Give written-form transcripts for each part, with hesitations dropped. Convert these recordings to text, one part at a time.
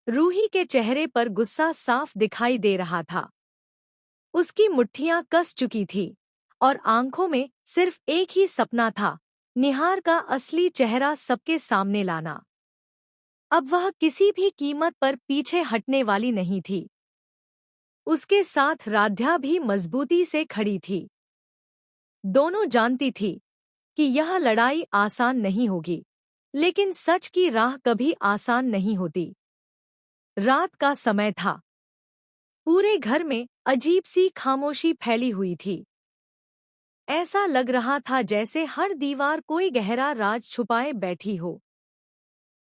रूही के चेहरे पर गुस्सा साफ दिखाई दे रहा था। उसकी मुट्ठियां कस चुकी थी और आंखों में सिर्फ एक ही सपना था, निहार का असली चेहरा सबके सामने लाना। अब वह किसी भी कीमत पर पीछे हटने वाली नहीं थी। उसके साथ राध्या भी मजबूती से खड़ी थी। दोनों जानती थी कि यह लड़ाई आसान नहीं होगी, लेकिन सच की राह कभी आसान नहीं होती। रात का समय था। पूरे घर में अजीब सी खामोशी फैली हुई थी। ऐसा लग रहा था जैसे हर दीवार कोई गहरा राज छुपाए बैठी हो।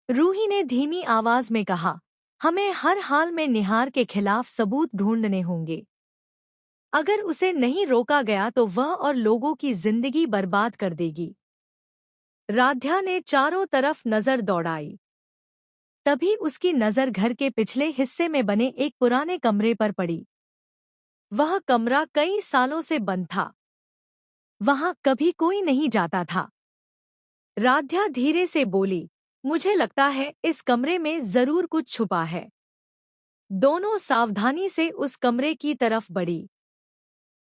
रूही ने धीमी आवाज में कहा, हमें हर हाल में निहार के खिलाफ सबूत ढूंढने होंगे। अगर उसे नहीं रोका गया तो वह और लोगों की जिंदगी बर्बाद कर देगी। राध्या ने चारों तरफ नजर दौड़ाई। तभी उसकी नजर घर के पिछले हिस्से में बने एक पुराने कमरे पर पड़ी। वह कमरा कई सालों से बंद था। वहां कभी कोई नहीं जाता था। राध्या धीरे से बोली, मुझे लगता है इस कमरे में जरूर कुछ छुपा है। दोनों सावधानी से उस कमरे की तरफ बढ़ी।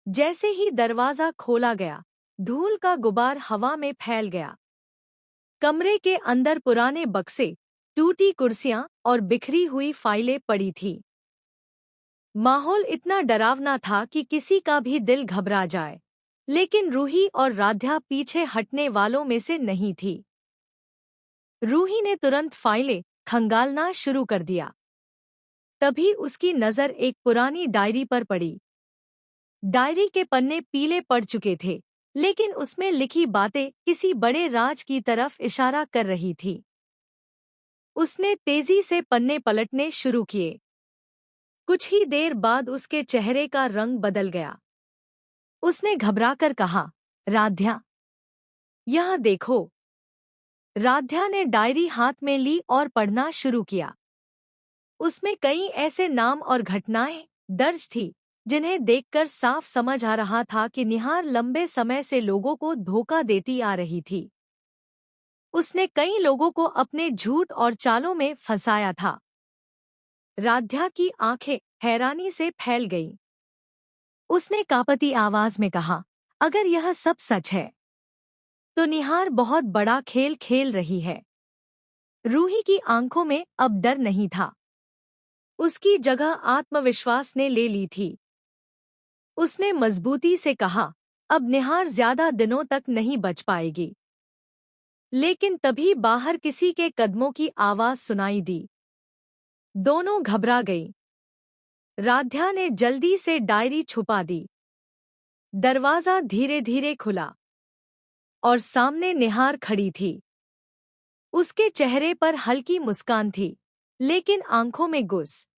जैसे ही दरवाजा खोला गया, धूल का गुबार हवा में फैल गया। कमरे के अंदर पुराने बक्से, टूटी कुर्सियां और बिखरी हुई फाइलें पड़ी थीं। माहौल इतना डरावना था कि किसी का भी दिल घबरा जाए, लेकिन रूही और राध्या पीछे हटने वालों में से नहीं थी। रूही ने तुरंत फाइलें खंगालना शुरू कर दिया। तभी उसकी नज़र एक पुरानी डायरी पर पड़ी। डायरी के पन्ने पीले पड़ चुके थे, लेकिन उसमें लिखी बातें किसी बड़े राज की तरफ इशारा कर रही थी। उसने तेजी से पन्ने पलटने शुरू किए। कुछ ही देर बाद उसके चेहरे का रंग बदल गया। उसने घबराकर कहा, राध्या, यह देखो। राध्या ने डायरी हाथ में ली और पढ़ना शुरू किया। उसमें कई ऐसे नाम और घटनाएं दर्ज थी जिन्हें देखकर साफ समझ आ रहा था कि निहार लंबे समय से लोगों को धोखा देती आ रही थी। उसने कई लोगों को अपने झूठ और चालों में फंसाया था। राध्या की आंखें हैरानी से फैल गईं। उसने कांपती आवाज में कहा, अगर यह सब सच है तो निहार बहुत बड़ा खेल खेल रही है। रूही की आंखों में अब डर नहीं था। उसकी जगह आत्मविश्वास ने ले ली थी। उसने मजबूती से कहा, अब निहार ज्यादा दिनों तक नहीं बच पाएगी। लेकिन तभी बाहर किसी के कदमों की आवाज सुनाई दी। दोनों घबरा गईं। राध्या ने जल्दी से डायरी छुपा दी। दरवाजा धीरे धीरे खुला और सामने निहार खड़ी थी। उसके चेहरे पर हल्की मुस्कान थी, लेकिन आंखों में गुस्सा।